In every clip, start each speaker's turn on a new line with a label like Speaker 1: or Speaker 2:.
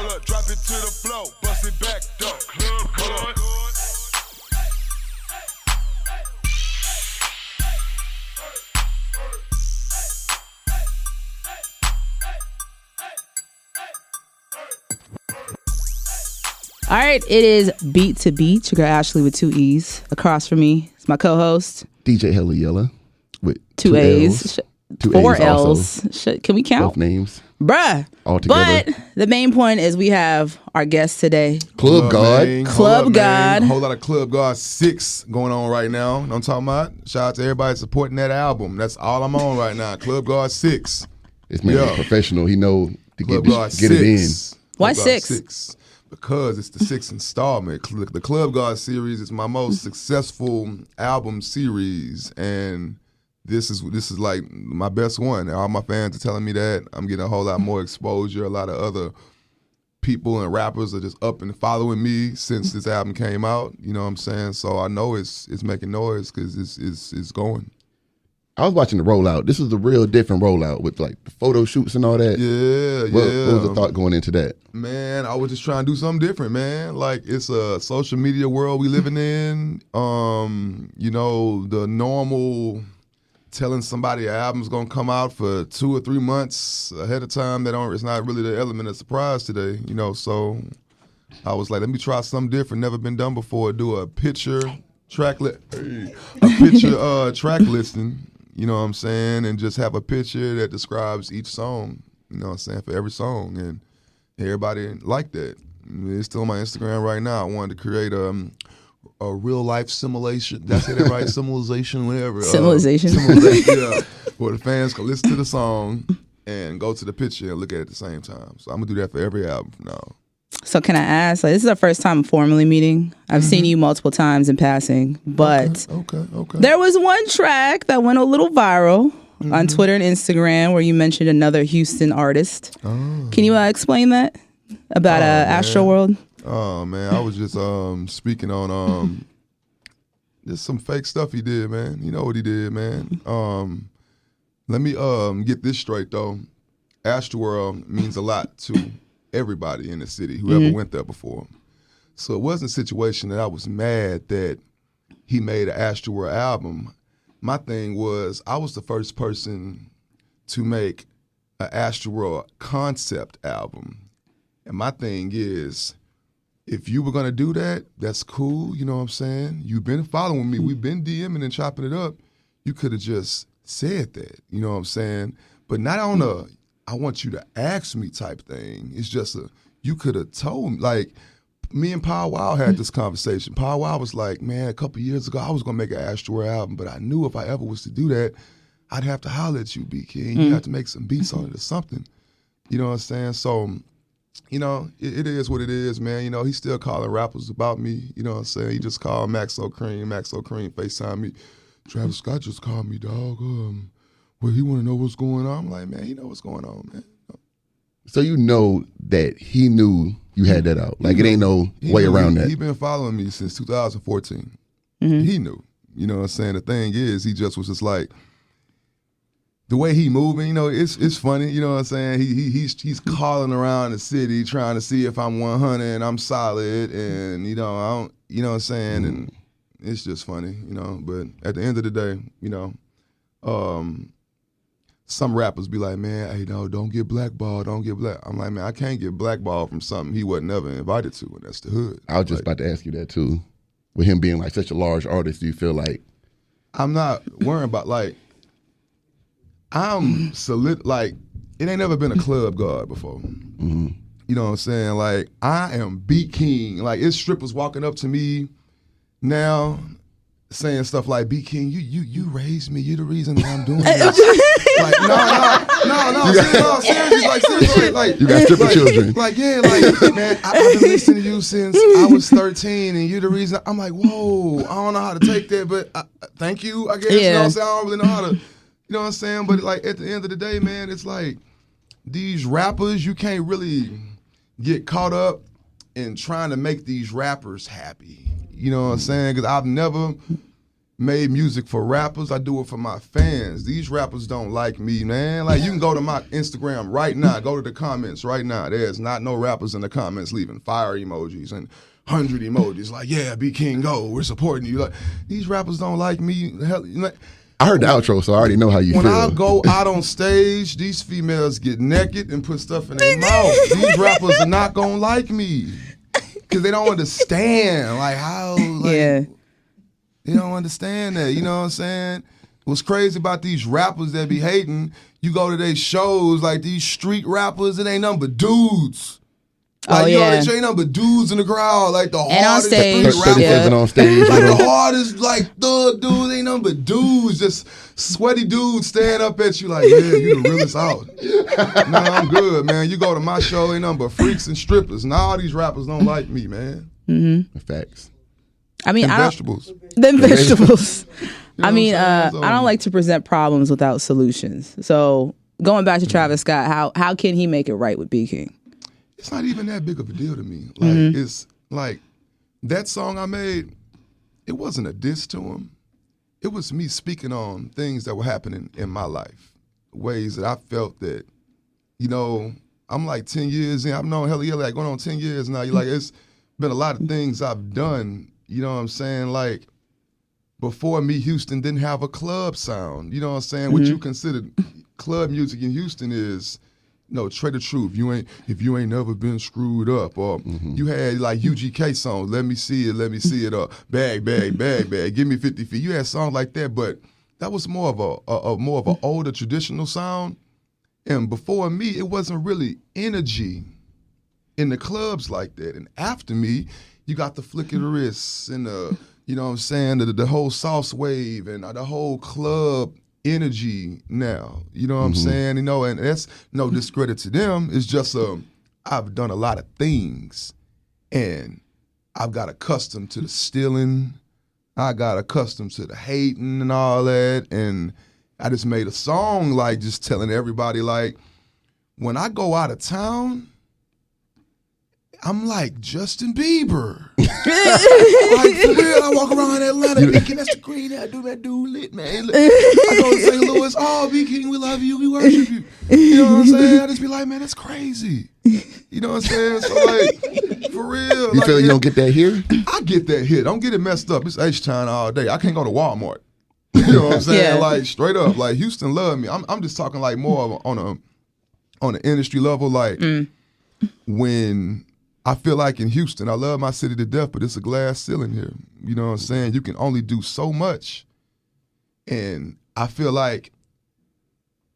Speaker 1: Hold up, drop it to the floor, bust it back, duck. Hold up.
Speaker 2: All right, it is Beat to Beat. Your girl Ashlee with 2 E's. Across from me is my co-host.
Speaker 3: DJ Yella with
Speaker 2: 2 A's. 4 L's. Can we count?
Speaker 3: Both names.
Speaker 2: Bruh.
Speaker 3: All together.
Speaker 2: But the main point is we have our guest today.
Speaker 3: Club God.
Speaker 2: Club God.
Speaker 4: A whole lot of Club God 6 going on right now. You know what I'm talking about? Shout out to everybody supporting that album. That's all I'm on right now. Club God 6.
Speaker 3: This man is professional. He know to
Speaker 4: Club
Speaker 3: get
Speaker 4: God
Speaker 3: it in.
Speaker 2: Why
Speaker 4: Club
Speaker 2: 6?
Speaker 4: 6? Because it's the 6th installment. The Club God series is my most successful album series, and this is like my best one. All my fans are telling me that. I'm getting a whole lot more exposure. A lot of other people and rappers are just up and following me since this album came out. You know what I'm saying? So I know it's making noise because it's going.
Speaker 3: I was watching the rollout. This is a real different rollout with like the photo shoots and all that.
Speaker 4: Yeah.
Speaker 3: What was the thought going into that?
Speaker 4: Man, I was just trying to do something different, man. Like, it's a social media world we living in. You know, the normal telling somebody an album's gonna come out for 2 or 3 months ahead of time, it's not really the element of surprise today, you know. So I was like, let me try something different, never been done before. Do a picture track listing. You know what I'm saying? And just have a picture that describes each song, you know what I'm saying, for every song. And everybody liked that. It's still on my Instagram right now. I wanted to create a real life simulation. Did I say that right? Simulation, whatever.
Speaker 2: Simulation,
Speaker 4: yeah. Where the fans can listen to the song and go to the picture and look at it at the same time. So I'm going to do that for every album from now.
Speaker 2: So can I ask, like, this is our first time formally meeting. I've seen you multiple times in passing, but
Speaker 4: Okay.
Speaker 2: there was one track that went a little viral on Twitter and Instagram where you mentioned another Houston artist.
Speaker 4: Oh.
Speaker 2: Can you explain that about Astroworld?
Speaker 4: Oh, man, I was just speaking on just some fake stuff he did, man. You know what he did, man. Let me get this straight, though. Astroworld means a lot to everybody in the city, whoever went there before. So it wasn't a situation that I was mad that he made an Astroworld album. My thing was, I was the first person to make an Astroworld concept album. And my thing is, if you were gonna do that, that's cool, you know what I'm saying? You've been following me, we've been DMing and chopping it up. You could have just said that, you know what I'm saying? But not on a, I want you to ask me type thing. It's just you could have told me. Like, me and Power Wow had this conversation. Power Wow was like, man, a couple years ago, I was gonna make an Astroworld album, but I knew if I ever was to do that, I'd have to holler at you, Beatking. You have to make some beats on it or something. You know what I'm saying? So, you know, it is what it is, man. You know, he's still calling rappers about me. You know what I'm saying? He just called Maxo Cream FaceTime me. Travis Scott just called me, dog. Well, he want to know what's going on. I'm like, man, you know what's going on, man.
Speaker 3: So you know that he knew you had that out. Like, it ain't no way around that.
Speaker 4: He been following me since 2014. He knew. You know what I'm saying? The thing is, he just was just like, the way he moving, you know, it's funny. You know what I'm saying? He's calling around the city trying to see if I'm 100 and I'm solid, and you know I don't. You know what I'm saying? And it's just funny, you know. But at the end of the day, you know, some rappers be like, man, hey, no, don't get blackballed, don't get black. I'm like, man, I can't get blackballed from something he wasn't ever invited to, and that's the hood.
Speaker 3: I was just about to ask you that too. With him being like such a large artist, do you feel like?
Speaker 4: I'm not worrying about, like, I'm solid. Like, it ain't never been a club guard before. You know what I'm saying? Like, I am Beatking. Like, it's strippers walking up to me now saying stuff like, Beatking, you raised me. You the reason that I'm doing this. Like, no, seriously, like,
Speaker 3: you got stripper children.
Speaker 4: Like, yeah, like, man, I've been listening to you since I was 13, and you're the reason. I'm like, whoa, I don't know how to take that, but thank you, I guess. You know what I'm saying? I don't really know how to, you know what I'm saying? But, like, at the end of the day, man, it's like, these rappers, you can't really get caught up in trying to make these rappers happy. You know what I'm saying? Because I've never made music for rappers. I do it for my fans. These rappers don't like me, man. Like, you can go to my Instagram right now. Go to the comments right now. There's not no rappers in the comments leaving fire emojis and 100 emojis. Like, yeah, Beatking, go. We're supporting you. Like, these rappers don't like me. Hell, like,
Speaker 3: I heard the outro, so I already know how you feel.
Speaker 4: when I go out on stage, these females get naked and put stuff in their mouth. These rappers are not going to like me because they don't understand, like, how, like,
Speaker 2: Yeah.
Speaker 4: they don't understand that, you know what I'm saying? What's crazy about these rappers that be hating, you go to their shows, like these street rappers, it ain't nothing but dudes. Like, you know, they ain't nothing but dudes in the crowd, like the
Speaker 2: And on
Speaker 4: hardest
Speaker 2: stage,
Speaker 4: street rappers.
Speaker 2: yeah.
Speaker 3: on stage.
Speaker 4: Like the hardest, like thug dudes, ain't nothing but dudes, just sweaty dudes staring up at you like, yeah, you the realest out. Nah, I'm good, man. You go to my show, ain't nothing but freaks and strippers. Now all these rappers don't like me, man.
Speaker 2: Mm-hmm.
Speaker 3: Facts.
Speaker 2: I mean,
Speaker 4: And
Speaker 2: I don't,
Speaker 4: vegetables.
Speaker 2: then vegetables. I mean,
Speaker 4: what I'm saying?
Speaker 2: I don't like to present problems without solutions. So going back to Travis Scott, how can he make it right with Beatking?
Speaker 4: It's not even that big of a deal to me. Like, it's like that song I made, it wasn't a diss to him. It was me speaking on things that were happening in my life, ways that I felt that, you know, I'm like 10 years in. I've known Aslee like going on 10 years now. You're like, it's been a lot of things I've done, you know what I'm saying? Like, before me, Houston didn't have a club sound. You know what I'm saying? What you considered club music in Houston is, no, tell the truth. If you ain't never been screwed up, or you had like UGK songs, let me see it, or bag, give me 50 feet. You had songs like that, but that was more of an older traditional sound. And before me, it wasn't really energy in the clubs like that. And after me, you got the flick of the wrists and the, you know what I'm saying, the whole sauce wave and the whole club energy now. You know what I'm saying? You know, and that's no discredit to them. It's just I've done a lot of things and I've got accustomed to the stealing. I got accustomed to the hating and all that. And I just made a song like just telling everybody, like, when I go out of town, I'm like Justin Bieber. Like, for real, I walk around Atlanta thinking that's the green that dude lit, man. I go to St. Louis, oh, Beatking, we love you, we worship you. You know what I'm saying? I just be like, man, that's crazy. You know what I'm saying? So, like, for real.
Speaker 3: You
Speaker 4: like,
Speaker 3: feel you don't get that here?
Speaker 4: I get that hit. Don't get it messed up. It's H-Town all day. I can't go to Walmart. You know what I'm saying?
Speaker 2: Yeah.
Speaker 4: Like, straight up. Like, Houston love me. I'm just talking like more on an industry level. Like, when I feel like in Houston, I love my city to death, but it's a glass ceiling here. You know what I'm saying? You can only do so much. And I feel like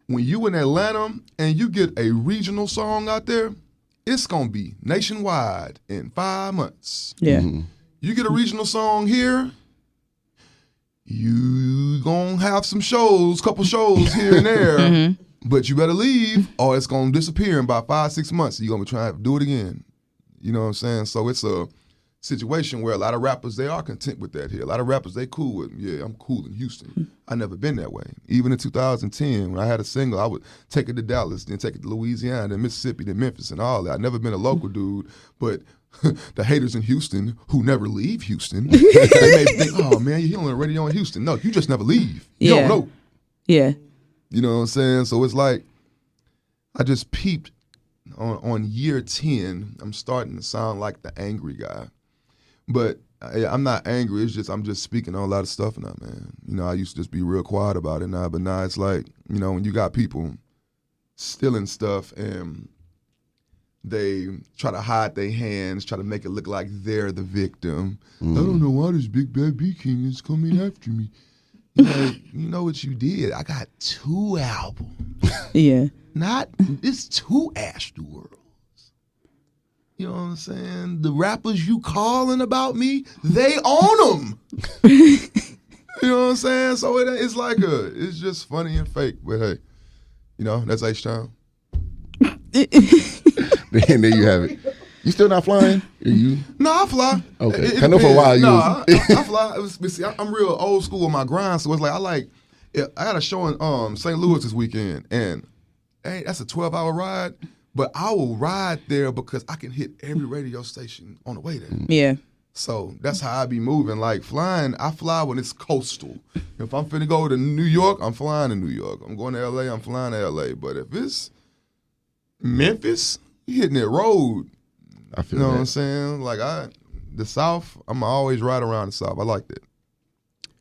Speaker 4: when you in Atlanta and you get a regional song out there, it's going to be nationwide in 5 months.
Speaker 2: Yeah.
Speaker 4: You get a regional song here, you going to have some shows, couple shows here and there, but you better leave or it's going to disappear in about 5-6 months. You're going to be trying to do it again. You know what I'm saying? So it's a situation where a lot of rappers, they are content with that here. A lot of rappers, they cool with, yeah, I'm cool in Houston. I never been that way. Even in 2010, when I had a single, I would take it to Dallas, then take it to Louisiana, then Mississippi, then Memphis, and all that. I've never been a local dude, but the haters in Houston who never leave Houston, they may think, oh, man, you're on the radio in Houston. No, you just never leave. You don't know.
Speaker 2: Yeah.
Speaker 4: You know what I'm saying? So it's like, I just peeped on year 10, I'm starting to sound like the angry guy. But I'm not angry. It's just I'm just speaking on a lot of stuff now, man. You know, I used to just be real quiet about it now, but now it's like, you know, when you got people stealing stuff and they try to hide their hands, try to make it look like they're the victim. I don't know why this big bad Beatking is coming after me. You know what you did? I got 2 albums.
Speaker 2: Yeah.
Speaker 4: It's 2 Astroworlds. You know what I'm saying? The rappers you calling about me, they own them. You know what I'm saying? So it's like it's just funny and fake. But hey, you know, that's H-Town.
Speaker 3: And there you have it. You still not flying? Are you?
Speaker 4: No, I fly.
Speaker 3: Okay. I know for a while you
Speaker 4: No,
Speaker 3: was.
Speaker 4: I fly. See, I'm real old school with my grind, so it's like I had a show in St. Louis this weekend, and hey, that's a 12-hour ride, but I will ride there because I can hit every radio station on the way there.
Speaker 2: Yeah.
Speaker 4: So that's how I be moving. Like flying, I fly when it's coastal. If I'm finna go to New York, I'm flying to New York. I'm going to LA, I'm flying to LA. But if it's Memphis, you hitting that road.
Speaker 3: I feel
Speaker 4: You know
Speaker 3: that.
Speaker 4: what I'm saying? Like the South, I'm always right around the South. I like that.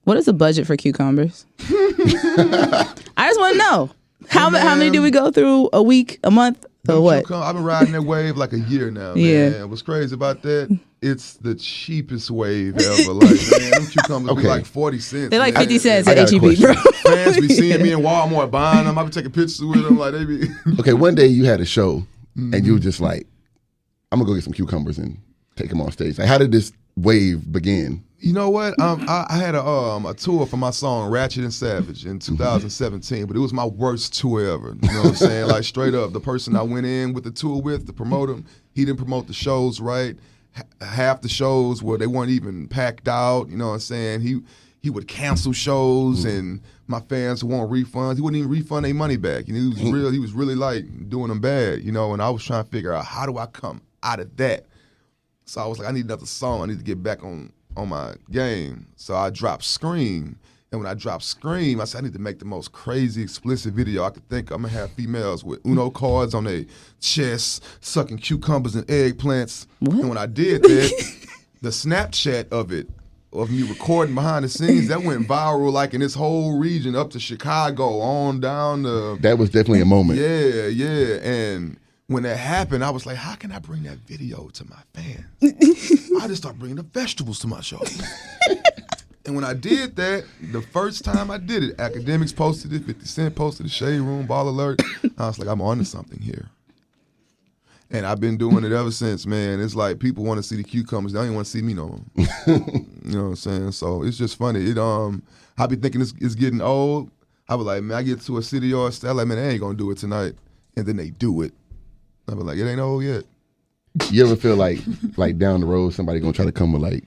Speaker 2: What is the budget for cucumbers? I just want to know. How many do we go through a week, a month, or what?
Speaker 4: I've been riding that wave like a year now, man.
Speaker 2: Yeah.
Speaker 4: What's crazy about that? It's the cheapest wave ever. Like, man, them cucumbers be
Speaker 3: Okay.
Speaker 4: like 40 cents.
Speaker 2: They're like
Speaker 4: man.
Speaker 2: 50 cents
Speaker 3: I
Speaker 2: at
Speaker 3: got a
Speaker 2: HEB, bro.
Speaker 4: Fans be seeing me in Walmart buying them. I be taking pictures with them. Like, they be.
Speaker 3: Okay, one day you had a show and you were just like, I'm gonna go get some cucumbers and take them on stage. Like, how did this wave begin?
Speaker 4: You know what? I had a tour for my song Ratchet and Savage in 2017, but it was my worst tour ever. You know what I'm saying? Like straight up, the person I went in with the tour with, the promoter, he didn't promote the shows right. Half the shows where they weren't even packed out. You know what I'm saying? He would cancel shows and my fans who want refunds, he wouldn't even refund their money back. You know, he was really like doing them bad. You know, and I was trying to figure out how do I come out of that. So I was like, I need another song. I need to get back on my game. So I dropped Scream. And when I dropped Scream, I said, I need to make the most crazy, explicit video I could think of. I'm going to have females with Uno cards on their chests, sucking cucumbers and eggplants.
Speaker 2: What?
Speaker 4: And when I did that, the Snapchat of it, of me recording behind the scenes, that went viral like in this whole region up to Chicago, on down to...
Speaker 3: That was definitely a moment.
Speaker 4: Yeah. And when that happened, I was like, how can I bring that video to my fans? I just started bringing the vegetables to my shows. And when I did that, the first time I did it, Academics posted it, 50 Cent posted it, Shade Room, Ball Alert. I was like, I'm onto something here. And I've been doing it ever since, man. It's like people want to see the cucumbers. They don't even want to see me no more. You know what I'm saying? So it's just funny. I be thinking it's getting old. I was like, man, I get to a city or a style, like, man, they ain't going to do it tonight. And then they do it. I be like, it ain't old yet.
Speaker 3: You ever feel like down the road somebody gonna try to come with like?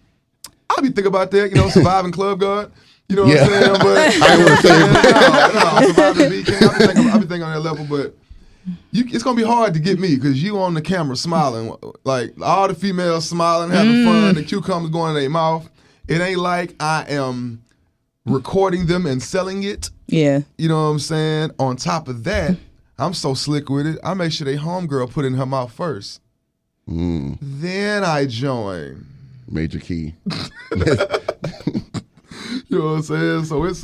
Speaker 4: I be thinking about that, you know, surviving Club Guard. You know what
Speaker 3: Yeah.
Speaker 4: I'm saying? But
Speaker 3: I ain't want to say
Speaker 4: no, surviving Beatking. I be thinking on that level, but it's gonna be hard to get me because you on the camera smiling, like all the females smiling, having fun, the cucumbers going in their mouth. It ain't like I am recording them and selling it.
Speaker 2: Yeah.
Speaker 4: You know what I'm saying? On top of that, I'm so slick with it. I make sure they homegirl put it in her mouth first. Then I join.
Speaker 3: Major key.
Speaker 4: You know what I'm saying? So it's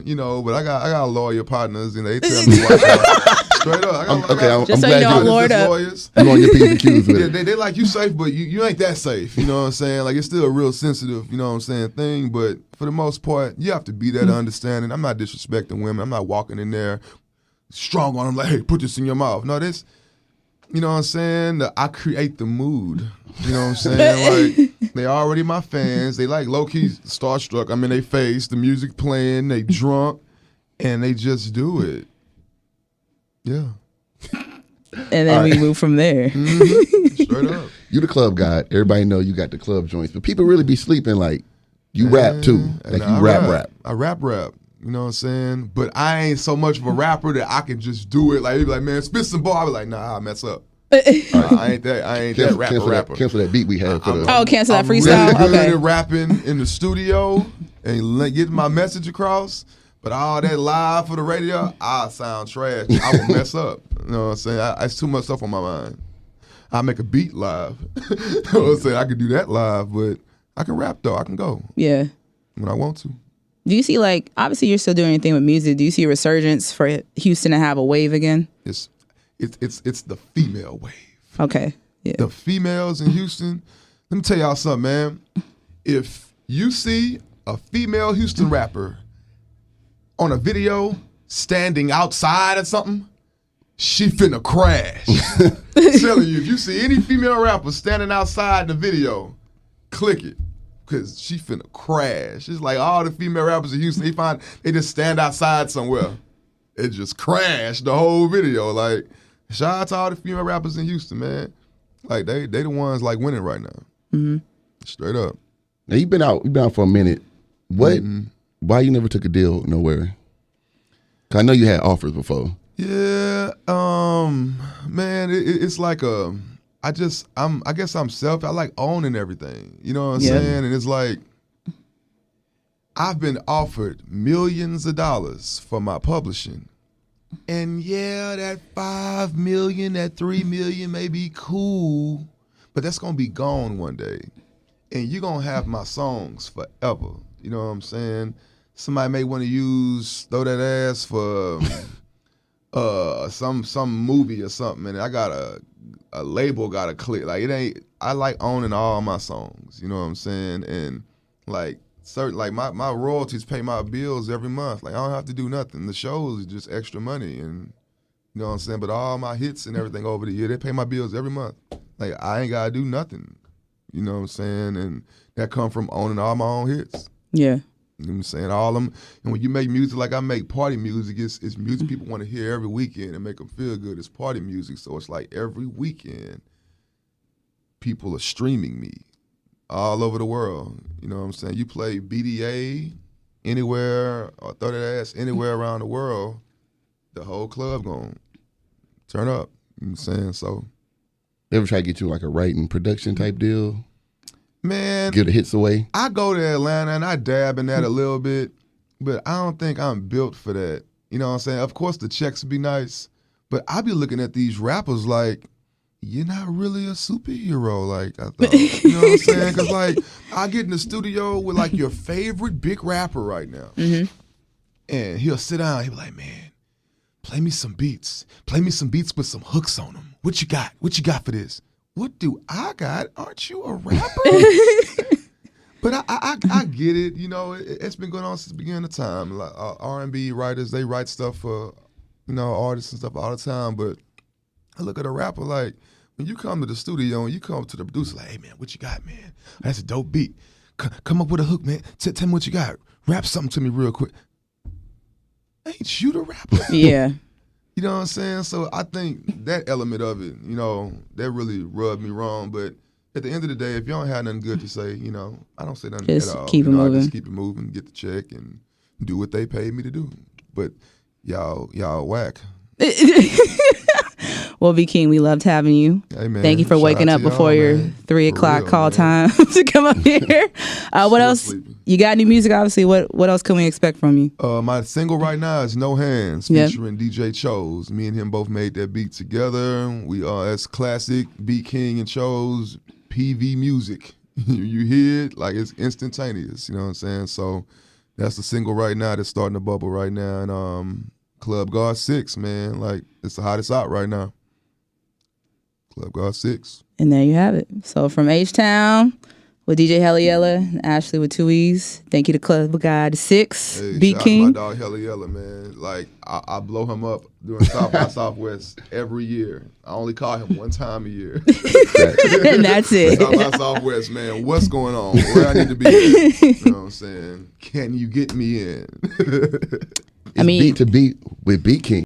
Speaker 4: you know, but I got lawyer partners and they tell me watch out. Straight up.
Speaker 3: I'm
Speaker 2: Just so
Speaker 3: glad
Speaker 2: you know, I'm
Speaker 3: you're
Speaker 2: Lord up.
Speaker 4: lawyers.
Speaker 3: on your P's and Q's with
Speaker 4: Yeah,
Speaker 3: it.
Speaker 4: they like you safe, but you ain't that safe. You know what I'm saying? Like it's still a real sensitive, you know what I'm saying, thing. But for the most part, you have to be that understanding. I'm not disrespecting women. I'm not walking in there strong on them like, hey, put this in your mouth. No, this, you know what I'm saying? I create the mood. You know what I'm saying? Like they already my fans. They like low key starstruck. I'm in their face. The music playing. They drunk, and they just do it. Yeah.
Speaker 2: And then we move from there.
Speaker 4: Straight up.
Speaker 3: You the club guy. Everybody know you got the club joints, but people really be sleeping like you rap too. Like
Speaker 4: And
Speaker 3: you rap.
Speaker 4: I rap. You know what I'm saying? But I ain't so much of a rapper that I can just do it. Like, they be like, man, spit some ball. I be like, nah, I mess up. I ain't that rapper.
Speaker 3: Cancel that beat we had for the.
Speaker 2: Oh, cancel that
Speaker 4: I'm
Speaker 2: freestyle?
Speaker 4: really good
Speaker 2: Okay.
Speaker 4: at rapping in the studio and getting my message across. But all that live for the radio, I sound trash. I will mess up. You know what I'm saying? It's too much stuff on my mind. I make a beat live. You know what I'm saying? I can do that live, but I can rap though. I can go
Speaker 2: Yeah.
Speaker 4: when I want to.
Speaker 2: Do you see, like, obviously you're still doing anything with music. Do you see a resurgence for Houston to have a wave again?
Speaker 4: It's the female wave.
Speaker 2: Okay. Yeah.
Speaker 4: The females in Houston. Let me tell y'all something, man. If you see a female Houston rapper on a video standing outside or something, she finna crash. Telling you, if you see any female rapper standing outside the video, click it. Cause she finna crash. It's like all the female rappers in Houston, they just stand outside somewhere. It just crashed the whole video. Like, shout out to all the female rappers in Houston, man. Like they the ones like winning right now. Mm-hmm. Straight up.
Speaker 3: Now you've been out for a minute. What? Why you never took a deal nowhere? 'Cause I know you had offers before.
Speaker 4: Yeah, man, it's like I guess I'm self. I like owning everything. You know what I'm
Speaker 2: Yeah.
Speaker 4: saying? And it's like, I've been offered millions of dollars for my publishing. And yeah, that $5 million, that $3 million may be cool, but that's gonna be gone one day. And you're gonna have my songs forever. You know what I'm saying? Somebody may want to throw that ass for some movie or something, and I got a label got to click. Like, it ain't, I like owning all my songs. You know what I'm saying? And like certain, like my royalties pay my bills every month. Like, I don't have to do nothing. The shows is just extra money, and you know what I'm saying? But all my hits and everything over the year, they pay my bills every month. Like, I ain't gotta do nothing. You know what I'm saying? And that come from owning all my own hits.
Speaker 2: Yeah.
Speaker 4: You know what I'm saying? All them, and when you make music like I make party music, it's music people want to hear every weekend and make them feel good. It's party music, so it's like every weekend people are streaming me all over the world. You know what I'm saying? You play BDA anywhere or throw that ass anywhere around the world, the whole club gonna turn up. You know what I'm saying? So,
Speaker 3: They ever try to get you like a writing production type deal?
Speaker 4: man,
Speaker 3: Give the hits away?
Speaker 4: I go to Atlanta and I dab in that a little bit, but I don't think I'm built for that. You know what I'm saying? Of course the checks would be nice, but I be looking at these rappers like, you're not really a superhero like I thought. You know what I'm saying? Because like, I get in the studio with like your favorite big rapper right now, and he'll sit down, he'll be like, man, play me some beats. Play me some beats with some hooks on them. What you got? What you got for this? What do I got? Aren't you a rapper? But I get it. You know, it's been going on since the beginning of time. Like R&B writers, they write stuff for, you know, artists and stuff all the time. But I look at a rapper like, when you come to the studio and you come to the producer like, hey man, what you got, man? That's a dope beat. Come up with a hook, man. Tell me what you got. Rap something to me real quick. Ain't you the rapper?
Speaker 2: Yeah.
Speaker 4: You know what I'm saying? So I think that element of it, you know, that really rubbed me wrong. But at the end of the day, if you don't have nothing good to say, you know, I don't say nothing
Speaker 2: Just
Speaker 4: at all.
Speaker 2: keep it
Speaker 4: I
Speaker 2: moving.
Speaker 4: just keep it moving, get the check, and do what they paid me to do. But y'all whack.
Speaker 2: Well, Beatking, we loved having you.
Speaker 4: Hey, man,
Speaker 2: Thank you for
Speaker 4: shout
Speaker 2: waking
Speaker 4: out
Speaker 2: up
Speaker 4: to y'all,
Speaker 2: before your
Speaker 4: man.
Speaker 2: 3
Speaker 4: For
Speaker 2: o'clock
Speaker 4: real,
Speaker 2: call
Speaker 4: man.
Speaker 2: time to come up here. What
Speaker 4: Still
Speaker 2: else?
Speaker 4: sleeping.
Speaker 2: You got any music? Obviously, what else can we expect from you?
Speaker 4: My single right now is No Hands,
Speaker 2: Yep.
Speaker 4: featuring DJ Chose. Me and him both made that beat together. We are as classic Beatking and Chose PV music. You hear it, like it's instantaneous. You know what I'm saying? So that's the single right now that's starting to bubble right now. And Club Guard 6, man, like it's the hottest out right now. Club Guard 6.
Speaker 2: And there you have it. So from H-Town with DJ Yella and Ashley with 2 E's. Thank you to Club Guide 6,
Speaker 4: Hey,
Speaker 2: Beat
Speaker 4: shout out to
Speaker 2: King.
Speaker 4: my dog Yella, man. Like I blow him up during South by Southwest every year. I only call him one time a year.
Speaker 2: And that's it.
Speaker 4: South by Southwest, man. What's going on? Where I need to be at? You know what I'm saying? Can you get me in?
Speaker 3: It's beat to beat with Beatking.